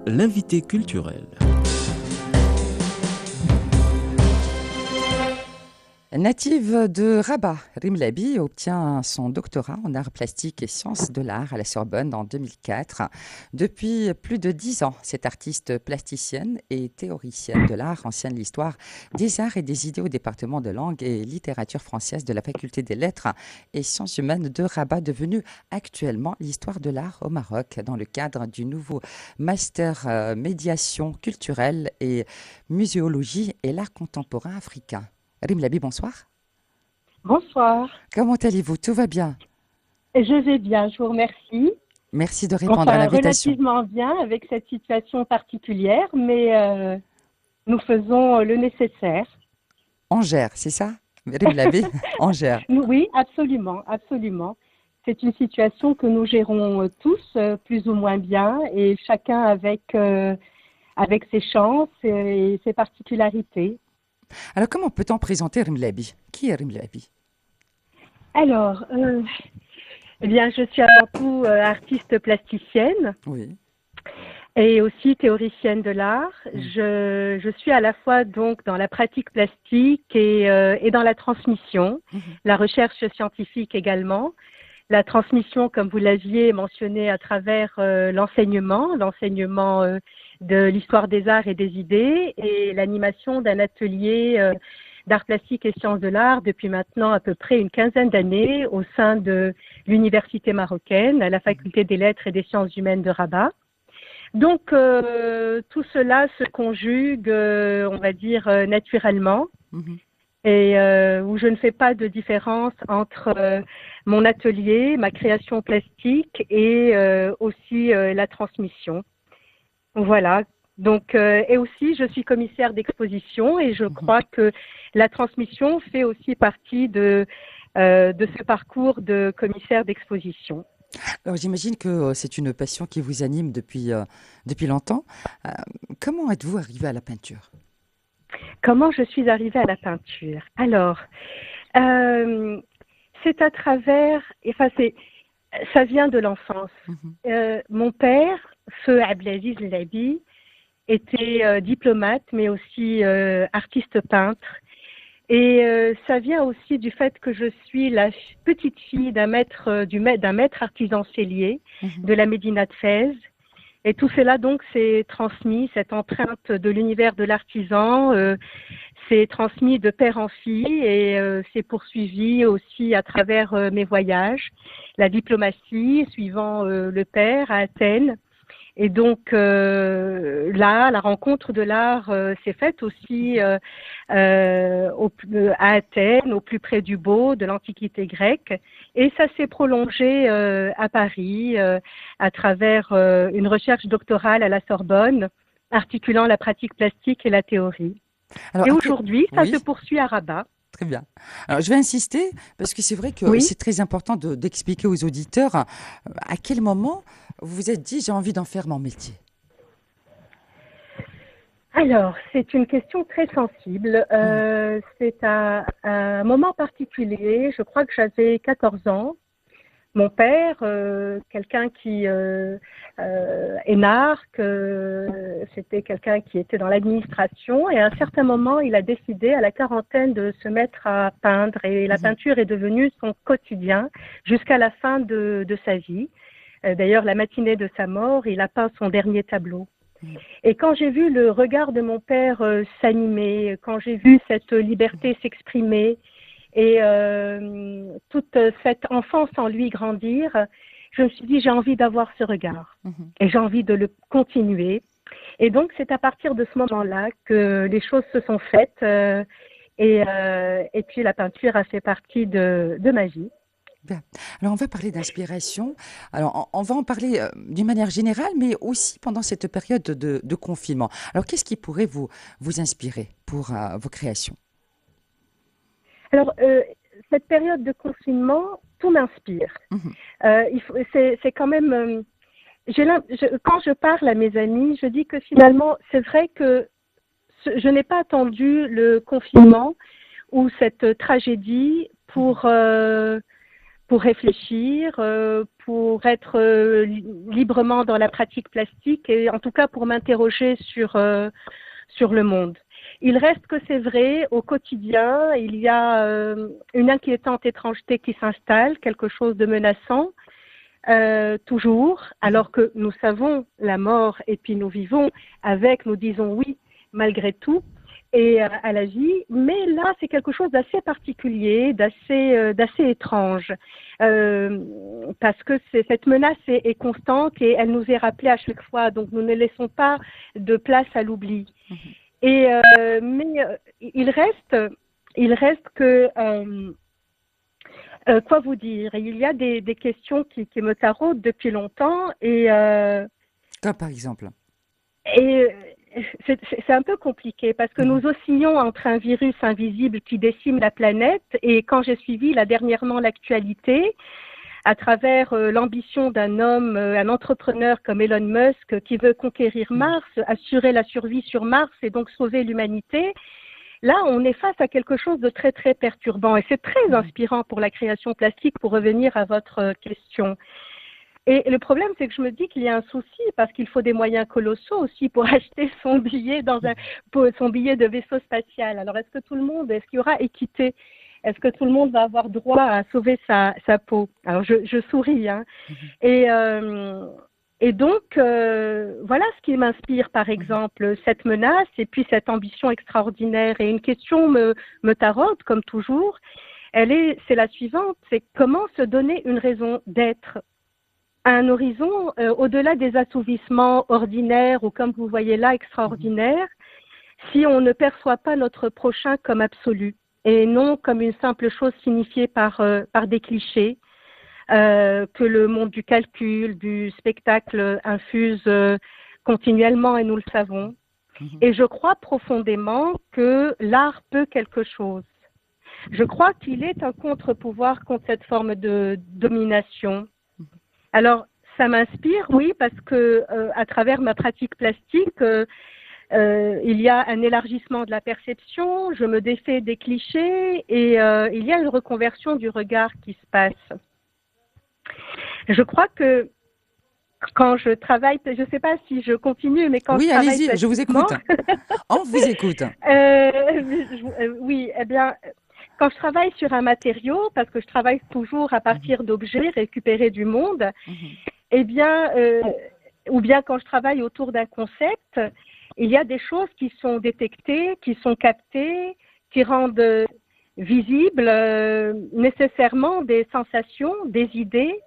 L'invité culturel. Native de Rabat, Rimlabi obtient son doctorat en arts plastiques et sciences de l'art à la Sorbonne en 2004. Depuis plus de 10 ans, cette artiste plasticienne et théoricienne de l'art enseigne l'histoire des arts et des idées au département de langue et littérature française de la faculté des lettres et sciences humaines de Rabat, devenu actuellement l'histoire de l'art au Maroc dans le cadre du nouveau master médiation culturelle et muséologie et l'art contemporain africain. Rimlabi, bonsoir. Bonsoir, Comment allez-vous? Tout va bien? je vais bien, je vous remercie. Merci de répondre à Enfin, l'invitation. relativement bien avec cette situation particulière, mais nous faisons le nécessaire. On gère, c'est ça? Rimlabi, on gère. Oui, absolument, absolument. C'est une situation que nous gérons tous plus ou moins bien et chacun avec ses chances et ses particularités. Alors, comment peut-on présenter Rimlabi? Qui est Rimlabi? Alors, eh bien, je suis avant tout artiste plasticienne. Oui. Et aussi théoricienne de l'art. Mm. Je suis à la fois donc dans la pratique plastique et dans la transmission, Mhm. la recherche scientifique également. La transmission, comme vous l'aviez mentionné à travers l'enseignement de l'histoire des arts et des idées et l'animation d'un atelier d'art plastique et sciences de l'art depuis maintenant à peu près une quinzaine d'années au sein de l'université marocaine, à la faculté des lettres et des sciences humaines de Rabat. Donc, tout cela se conjugue, on va dire, naturellement, Mhm. et où je ne fais pas de différence entre mon atelier, ma création plastique et aussi la transmission. Voilà. Donc, et aussi, je suis commissaire d'exposition et je Mhm. crois que la transmission fait aussi partie de ce parcours de commissaire d'exposition. Alors, j'imagine que c'est une passion qui vous anime depuis longtemps. Euh, Comment êtes-vous arrivé à la peinture? Comment je suis arrivée à la peinture? Alors, euh, c'est à travers, enfin, ça vient de l'enfance. Mhm. Mon père, Feu Abdelaziz Labi, était diplomate, mais aussi artiste peintre. Et ça vient aussi du fait que je suis la petite fille d'un maître artisan sellier Mhm. de la Médina de Fès. Et tout cela donc s'est transmis, cette empreinte de l'univers de l'artisan s'est transmis de père en fille et s'est poursuivi aussi à travers mes voyages, la diplomatie suivant le père à Athènes. Et donc là, la rencontre de l'art s'est faite aussi à Athènes, au plus près du beau, de l'Antiquité grecque. Et ça s'est prolongé à Paris à travers une recherche doctorale à la Sorbonne, articulant la pratique plastique et la théorie. Alors, Et aujourd'hui, ça se oui, poursuit à Rabat. très bien. Alors, je vais insister parce que c'est vrai que Oui. c'est très important d'expliquer aux auditeurs à quel moment vous vous êtes dit j'ai envie d'en faire mon métier. Alors, c'est une question très sensible. Mhm. C'est à un moment particulier, je crois que j'avais 14 ans. Mon père, quelqu'un qui énarque, c'était quelqu'un qui était dans l'administration et à un certain moment, il a décidé à la quarantaine de se mettre à peindre et la Mhm. peinture est devenue son quotidien jusqu'à la fin de sa vie. D'ailleurs, la matinée de sa mort, il a peint son dernier tableau. Mhm. Et quand j'ai vu le regard de mon père s'animer, quand j'ai vu cette liberté s'exprimer et toute cette enfance en lui grandir, je me suis dit j'ai envie d'avoir ce regard Mhm. et j'ai envie de le continuer. Et donc c'est à partir de ce moment-là que les choses se sont faites et puis la peinture a fait partie de ma vie. Bien. Alors, on va parler d'inspiration. Alors, on va en parler d'une manière générale, mais aussi pendant cette période de confinement. Alors, qu'est-ce qui pourrait vous inspirer pour vos créations? Alors cette période de confinement, tout m'inspire. Mhm. C'est quand même quand je parle à mes amis, je dis que finalement, c'est vrai que je n'ai pas attendu le confinement ou cette tragédie Mhm. pour réfléchir, pour être librement dans la pratique plastique et en tout cas pour m'interroger sur le monde. Il reste que c'est vrai, au quotidien, il y a une inquiétante étrangeté qui s'installe, quelque chose de menaçant, toujours, alors que nous savons la mort et puis nous vivons avec, nous disons oui malgré tout et à la vie, mais là c'est quelque chose d'assez particulier, d'assez étrange, parce que cette menace est constante et elle nous est rappelée à chaque fois, donc nous ne laissons pas de place à l'oubli. Et mais il reste que quoi vous dire? Il y a des questions qui me taraudent depuis longtemps Comme par exemple. et c'est un peu compliqué parce que nous oscillons entre un virus invisible qui décime la planète et quand j'ai suivi là dernièrement l'actualité à travers l'ambition d'un homme, un entrepreneur comme Elon Musk qui veut conquérir Mars, assurer la survie sur Mars et donc sauver l'humanité. Là, on est face à quelque chose de très, très perturbant et c'est très inspirant pour la création plastique, pour revenir à votre question. Et le problème, c'est que je me dis qu'il y a un souci parce qu'il faut des moyens colossaux aussi pour acheter son billet son billet de vaisseau spatial. Alors, est-ce qu'il y aura équité? Est-ce que tout le monde va avoir droit à sauver sa peau? Alors, je souris, hein. Et donc, voilà ce qui m'inspire, par exemple, cette menace et puis cette ambition extraordinaire. Et une question me taraude, comme toujours. C'est la suivante, c'est comment se donner une raison d'être à un horizon au-delà des assouvissements ordinaires ou, comme vous voyez là, extraordinaires, si on ne perçoit pas notre prochain comme absolu et non comme une simple chose signifiée par des clichés que le monde du calcul, du spectacle infuse continuellement et nous le savons. Et je crois profondément que l'art peut quelque chose. Je crois qu'il est un contre-pouvoir contre cette forme de domination. Alors, ça m'inspire, oui, parce que à travers ma pratique plastique, il y a un élargissement de la perception, je me défais des clichés et il y a une reconversion du regard qui se passe. Je crois que quand je travaille, je ne sais pas si je continue, mais quand je Oui, travaille allez-y, je vous plastiquement, écoute. On vous écoute. oui, eh bien, quand je travaille sur un matériau, parce que je travaille toujours à partir d'objets récupérés du monde, eh bien, ou bien quand je travaille autour d'un concept, il y a des choses qui sont détectées, qui sont captées, qui rendent visibles nécessairement des sensations, des idées.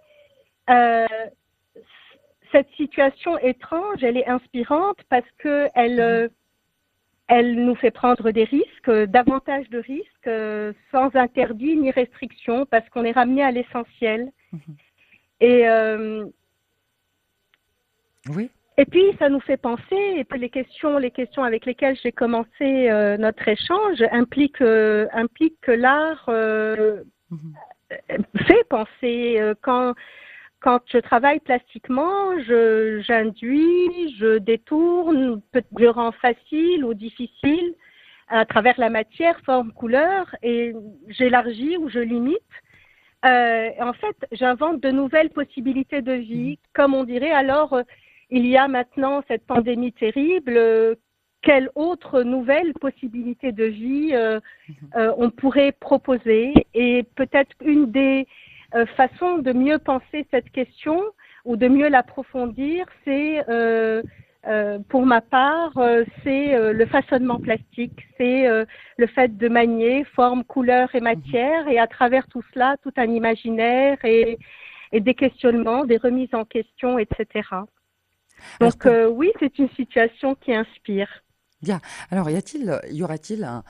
Cette situation étrange, elle est inspirante parce que elle nous fait prendre des risques, davantage de risques, sans interdit ni restriction, parce qu'on est ramené à l'essentiel. Et oui. Et puis, ça nous fait penser, et puis les questions avec lesquelles j'ai commencé notre échange impliquent que l'art fait penser. Quand je travaille plastiquement, j'induis, je détourne, je rends facile ou difficile à travers la matière, forme, couleur, et j'élargis ou je limite. En fait, j'invente de nouvelles possibilités de vie. Comme on dirait, alors, il y a maintenant cette pandémie terrible. Quelle autre nouvelle possibilité de vie on pourrait proposer? Et peut-être une des façons de mieux penser cette question ou de mieux l'approfondir, c'est pour ma part, c'est le façonnement plastique, c'est le fait de manier forme, couleur et matière, et à travers tout cela, tout un imaginaire et des questionnements, des remises en question, etc. Donc oui, c'est une situation qui inspire. Bien. Alors, y aura-t-il un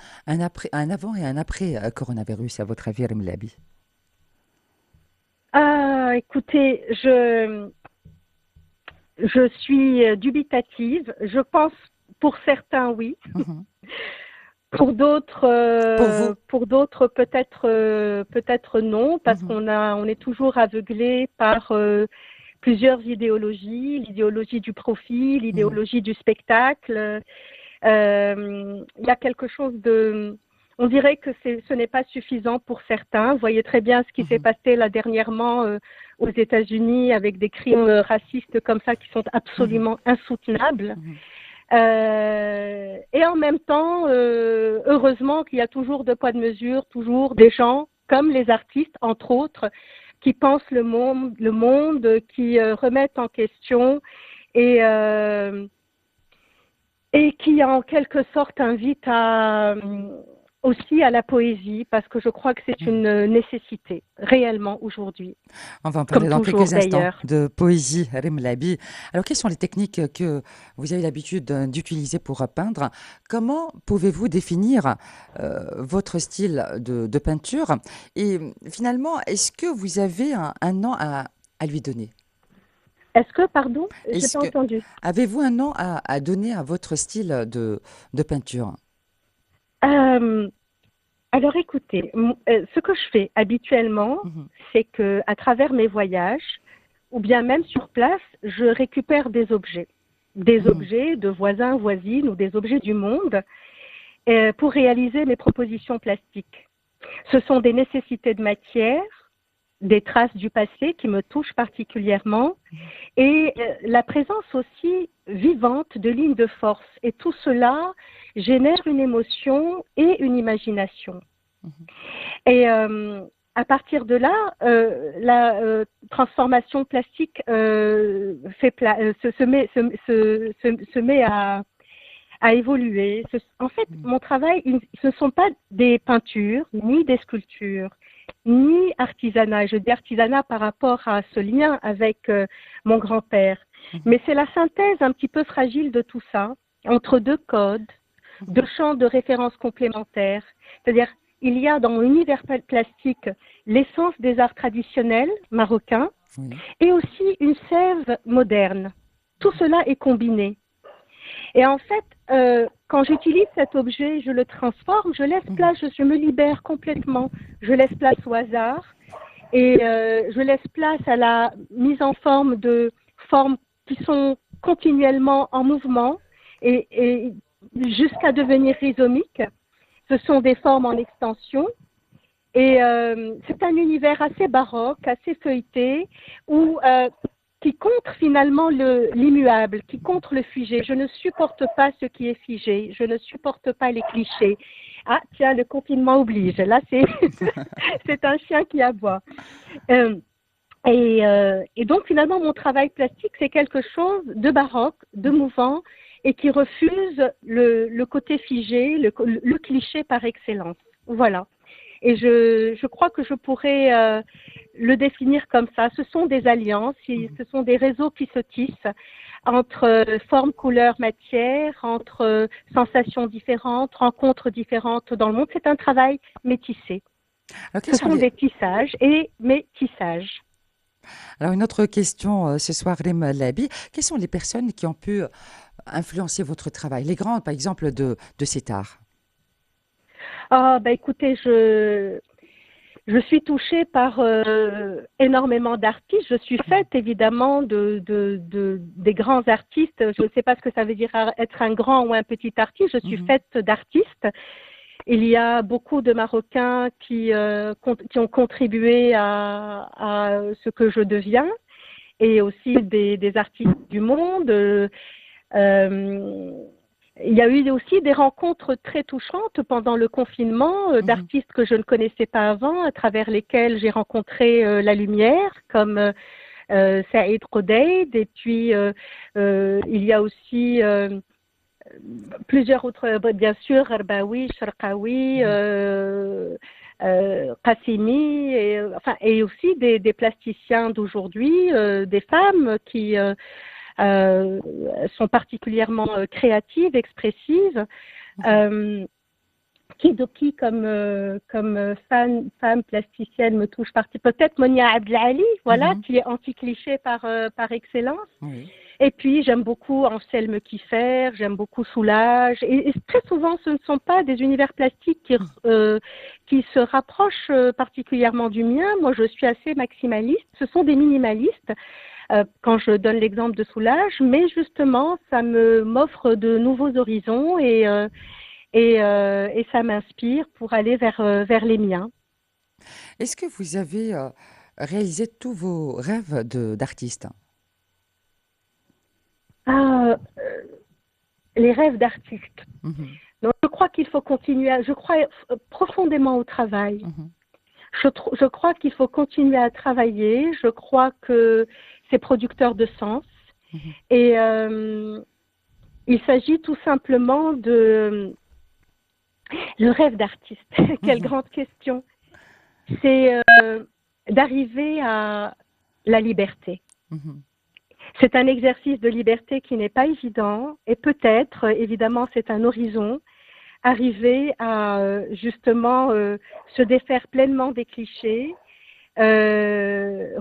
avant et un après coronavirus, à votre avis, Rimlabi? Ah, écoutez, je suis dubitative. Je pense pour certains, oui. Pour d'autres peut-être non, parce on est toujours aveuglé par plusieurs idéologies, l'idéologie du profit, l'idéologie du spectacle. Il y a quelque chose de on dirait que ce n'est pas suffisant pour certains. Vous voyez très bien ce qui s'est Mhm, passé là dernièrement aux États-Unis avec des crimes racistes comme ça qui sont mhm, absolument insoutenables. mhm. Et en même temps, heureusement qu'il y a toujours deux poids de mesure, toujours des gens comme les artistes, entre autres, qui pensent le monde qui remettent en question et, euh, et qui en quelque sorte invitent aussi à la poésie, parce que je crois que c'est Mhm. une nécessité réellement aujourd'hui, On va en comme parler dans toujours quelques instants d'ailleurs. de poésie, Rimlabi. Alors, quelles sont les techniques que vous avez l'habitude d'utiliser pour peindre? Comment pouvez-vous définir votre style de peinture? Et finalement, est-ce que vous avez un nom à lui donner? Est-ce que, pardon, j'ai Est-ce pas que entendu. avez-vous un nom à donner à votre style de peinture? Euh, Alors écoutez, ce que je fais habituellement, Mhm, c'est que à travers mes voyages, ou bien même sur place, je récupère des mhm, objets de voisins, voisines ou des objets du monde pour réaliser mes propositions plastiques. Ce sont des nécessités de matière, des traces du passé qui me touchent particulièrement et la présence aussi vivante de lignes de force. Et tout cela génère une émotion et une imagination. mhm, Et à partir de là, la transformation plastique se met à évoluer. En fait, mhm, mon travail, ce ne sont pas des peintures, ni des sculptures, ni artisanat. Je dis artisanat par rapport à ce lien avec mon grand-père. mhm, Mais c'est la synthèse un petit peu fragile de tout ça, entre deux codes, deux mhm. champs de référence complémentaires. C'est-à-dire, il y a dans l'univers plastique l'essence des arts traditionnels marocains Oui. et aussi une sève moderne. Tout cela est combiné. Et en fait, quand j'utilise cet objet, je le transforme, je laisse Mhm, place, je me libère complètement. Je laisse place au hasard et je laisse place à la mise en forme de formes qui sont continuellement en mouvement et jusqu'à devenir rhizomiques. Ce sont des formes en extension et c'est un univers assez baroque, assez feuilleté, où qui contre finalement l'immuable, qui contre le figé. Je ne supporte pas ce qui est figé, je ne supporte pas les clichés. Ah, tiens, le confinement oblige. Là, c'est c'est un chien qui aboie. Euh, et donc, finalement, mon travail plastique, c'est quelque chose de baroque, de mhm. mouvant, et qui refuse le côté figé, le cliché par excellence. Voilà. Et je crois que je pourrais le définir comme ça. Ce sont des alliances, Mhm. ce sont des réseaux qui se tissent entre forme, couleur, matière, entre sensations différentes, rencontres différentes dans le monde. C'est un travail métissé. Alors, quels Ce sont sont les... des tissages et métissages. Alors, une autre question ce soir, Rem Labi. Quelles sont les personnes qui ont pu influencer votre travail? Les grandes, par exemple, de cet art. Ah, bah écoutez, je suis touchée par énormément d'artistes. Je suis Mhm, faite évidemment des grands artistes. Je ne sais pas ce que ça veut dire être un grand ou un petit artiste. Je suis mhm, faite d'artistes. Il y a beaucoup de Marocains qui ont contribué à ce que je deviens et aussi des artistes du monde. Euh, il y a eu aussi des rencontres très touchantes pendant le confinement mhm, d'artistes que je ne connaissais pas avant, à travers lesquels j'ai rencontré la lumière, comme Saïd Rodeid. Et puis, il y a aussi plusieurs autres, bien sûr, Arbaoui, Sharqawi, mhm. Qassimi, et aussi des plasticiens d'aujourd'hui, des femmes qui sont particulièrement créatives, expressives. Mhm, Euh, Kidoki comme femme plasticienne me touche particulièrement. Peut-être Monia Abdelali, voilà, mhm. qui est anti-cliché par excellence. Oui. Et puis, j'aime beaucoup Anselme Kiefer, j'aime beaucoup Soulage. Et très souvent, ce ne sont pas des univers plastiques Mhm, qui se rapprochent particulièrement du mien. Moi, je suis assez maximaliste. Ce sont des minimalistes quand je donne l'exemple de Soulage, mais justement, ça m'offre de nouveaux horizons et ça m'inspire pour aller vers les miens. Est-ce que vous avez réalisé tous vos rêves d'artiste? Ah, les rêves d'artiste. Mhm, Donc, je crois qu'il faut continuer. Je crois profondément au travail. mhm, Je crois qu'il faut continuer à travailler. Je crois que c'est producteur de sens. mhm, Et il s'agit tout simplement de le rêve d'artiste. Quelle mhm, grande question. C'est d'arriver à la liberté. mhm, C'est un exercice de liberté qui n'est pas évident et peut-être, évidemment, c'est un horizon, arriver à justement se défaire pleinement des clichés,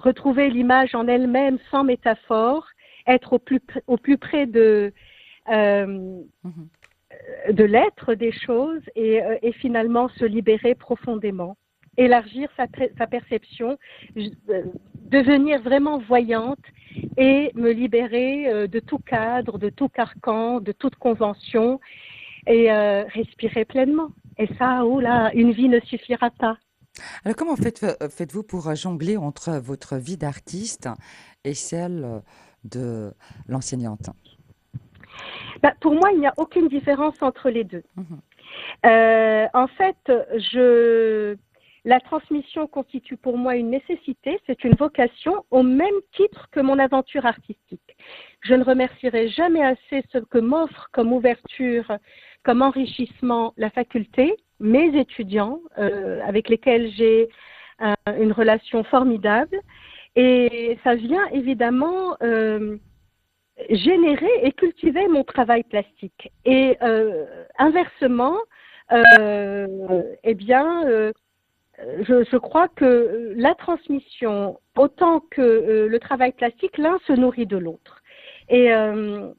retrouver l'image en elle-même sans métaphore, être au plus près euh, mhm. de l'être des choses et finalement se libérer profondément, élargir sa perception, devenir vraiment voyante et me libérer de tout cadre, de tout carcan, de toute convention et respirer pleinement. Et ça, oh là, une vie ne suffira pas. Alors, comment faites-vous pour jongler entre votre vie d'artiste et celle de l'enseignante? Bah, pour moi, il n'y a aucune différence entre les deux. Mhm, En fait, la transmission constitue pour moi une nécessité, c'est une vocation au même titre que mon aventure artistique. Je ne remercierai jamais assez ce que m'offre comme ouverture, comme enrichissement la faculté, mes étudiants avec lesquels j'ai une relation formidable. Et ça vient évidemment générer et cultiver mon travail plastique. Et inversement, eh bien, je crois que la transmission, autant que le travail plastique, l'un se nourrit de l'autre. Et, euh,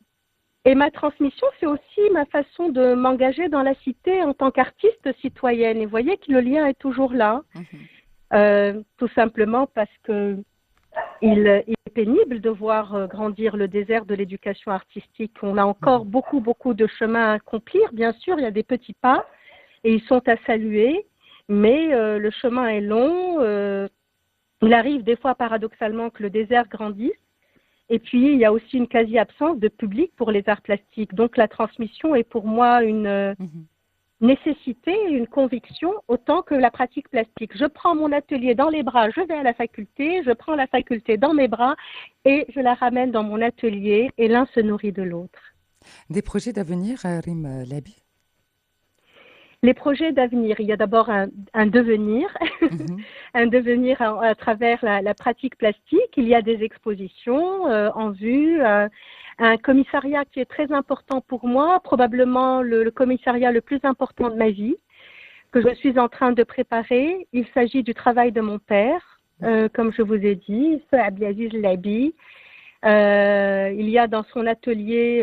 et ma transmission, c'est aussi ma façon de m'engager dans la cité en tant qu'artiste citoyenne. Et vous voyez que le lien est toujours là, mhm, tout simplement parce que il est pénible de voir grandir le désert de l'éducation artistique. On a encore mhm. beaucoup, beaucoup de chemin à accomplir. Bien sûr, il y a des petits pas et ils sont à saluer, mais le chemin est long. Il arrive des fois paradoxalement que le désert grandisse. Et puis, il y a aussi une quasi-absence de public pour les arts plastiques. Donc, la transmission est pour moi une Mhm. nécessité et une conviction autant que la pratique plastique. Je prends mon atelier dans les bras, je vais à la faculté, je prends la faculté dans mes bras et je la ramène dans mon atelier et l'un se nourrit de l'autre. Des projets d'avenir, Rim Labi? Les projets d'avenir, il y a d'abord un devenir, Mhm, un devenir à travers la pratique plastique. Il y a des expositions en vue, un commissariat qui est très important pour moi, probablement le commissariat le plus important de ma vie, que je suis en train de préparer. Il s'agit du travail de mon père, comme je vous ai dit, Feu Abdelaziz Labi. Il y a dans son atelier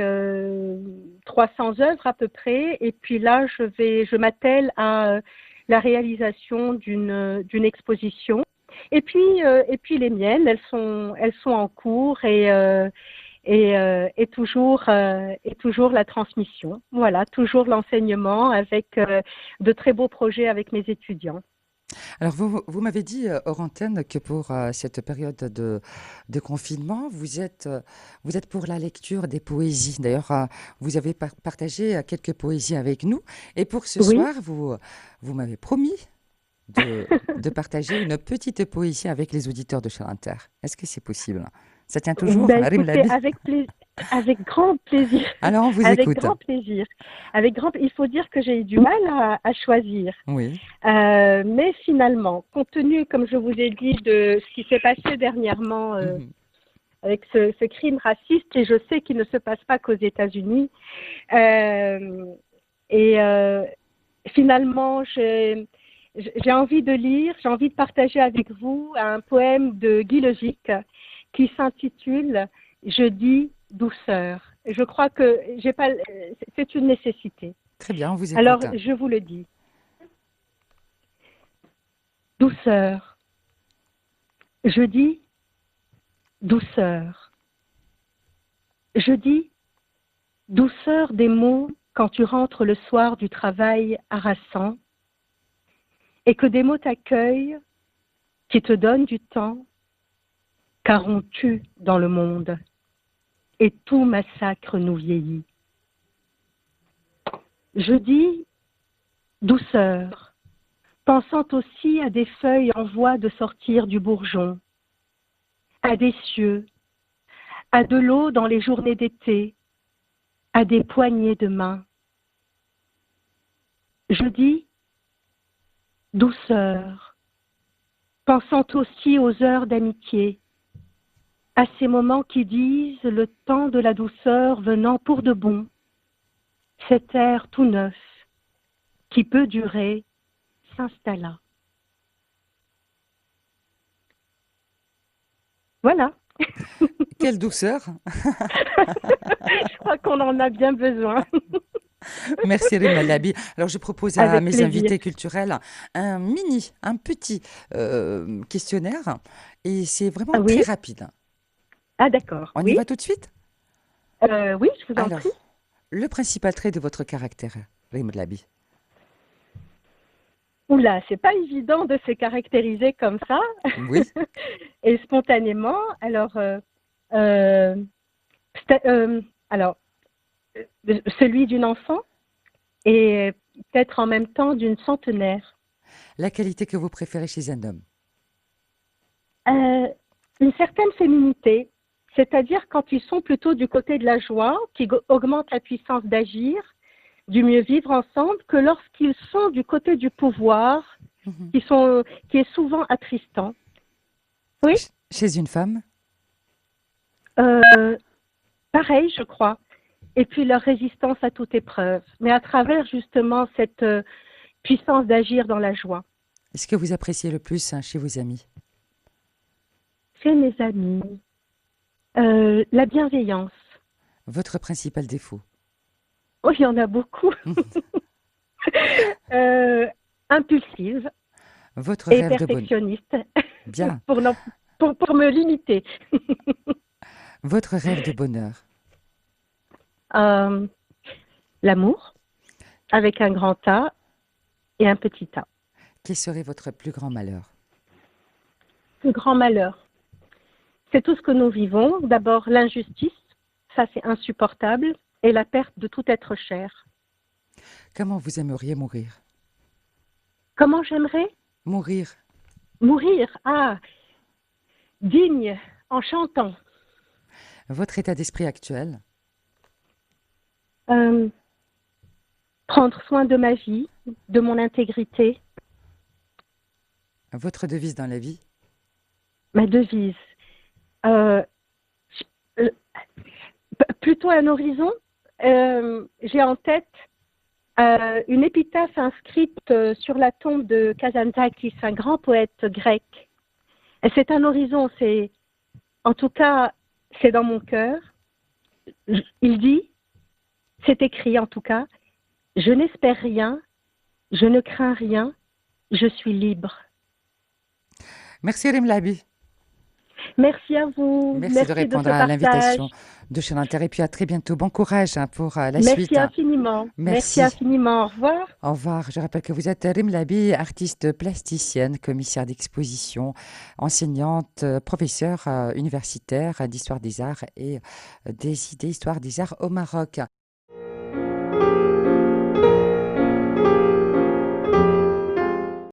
300 œuvres à peu près, et puis là, je m'attelle à la réalisation d'une exposition. Et puis les miennes, elles sont en cours et toujours la transmission. Voilà, toujours l'enseignement avec de très beaux projets avec mes étudiants. Alors, vous m'avez dit hors antenne que pour cette période de confinement, vous êtes pour la lecture des poésies. D'ailleurs, vous avez partagé quelques poésies avec nous. Et pour ce Oui. soir, vous m'avez promis de partager une petite poésie avec les auditeurs de Charles Inter. Est-ce que c'est possible? Ça tient toujours, Ben, Rim écoutez, Labi? avec grand plaisir, Alors, on vous avec écoute. grand plaisir. Il faut dire que j'ai eu du mal à choisir. Oui. Mais finalement, compte tenu, comme je vous ai dit, de ce qui s'est passé dernièrement Mhm. avec ce crime raciste, et je sais qu'il ne se passe pas qu'aux États-Unis, euh, et finalement, j'ai envie de lire, j'ai envie de partager avec vous un poème de Guy Logic qui s'intitule Je dis douceur. Je crois que j'ai pas, c'est une nécessité. Très bien, on vous Alors, écoute. je vous le dis. Douceur. Je dis douceur. Je dis douceur des mots quand tu rentres le soir du travail harassant et que des mots t'accueillent qui te donnent du temps, car on tue dans le monde et tout massacre nous vieillit. Je dis douceur, pensant aussi à des feuilles en voie de sortir du bourgeon, à des cieux, à de l'eau dans les journées d'été, à des poignées de main. Je dis douceur, pensant aussi aux heures d'amitié, à ces moments qui disent le temps de la douceur venant pour de bon, cet air tout neuf qui peut durer s'installa. Voilà. Quelle douceur! Je crois qu'on en a bien besoin. Merci Rima Labi. Alors je propose à Avec mes plaisir. invités culturels un petit questionnaire et c'est vraiment Ah très oui? rapide. Ah d'accord, On y oui. va tout de suite? Oui, je vous en prie. Alors, le principal trait de votre caractère, Rima Labi. Oula, c'est pas évident de se caractériser comme ça Oui, et spontanément. Euh, sta- euh, alors, celui d'une enfant et peut-être en même temps d'une centenaire. la qualité que vous préférez chez un homme. Euh, une certaine féminité, c'est-à-dire quand ils sont plutôt du côté de la joie, qui augmente la puissance d'agir, du mieux vivre ensemble, que lorsqu'ils sont du côté du pouvoir, Mhm. qui est souvent attristant. Oui, Chez une femme, euh, pareil, je crois. Et puis leur résistance à toute épreuve, mais à travers justement cette puissance d'agir dans la joie. est-ce que vous appréciez le plus chez vos amis? Chez mes amis, la bienveillance. Votre principal défaut? Oh, il y en a beaucoup. Euh, impulsive Votre et rêve de bonheur? perfectionniste Bien. pour, pour me limiter. Votre rêve de bonheur? Euh, l'amour avec un grand A et un petit A. Quel serait votre plus grand malheur? Le grand malheur, c'est tout ce que nous vivons. D'abord l'injustice, ça c'est insupportable, et la perte de tout être cher. Comment vous aimeriez mourir? Comment j'aimerais Mourir? mourir? Ah, digne, en chantant. Votre état d'esprit actuel? Euh, prendre soin de ma vie, de mon intégrité, Votre devise dans la vie? ma devise. Euh, euh, plutôt un horizon. J'ai en tête une épitaphe inscrite sur la tombe de Kazantzakis, un grand poète grec. Et c'est un horizon, en tout cas, c'est dans mon cœur. Il dit, c'est écrit en tout cas, je n'espère rien, je ne crains rien, je suis libre. Merci Rim Labi. Merci à vous, Merci de merci de répondre ce à partage. l'invitation de Chaîne Inter et puis à très bientôt. Bon courage pour la Merci suite. infiniment, merci Merci. infiniment. Au revoir. Au revoir. Je rappelle que vous êtes Rim Labi, artiste plasticienne, commissaire d'exposition, enseignante, professeure universitaire d'histoire des arts et des idées histoire des arts au Maroc.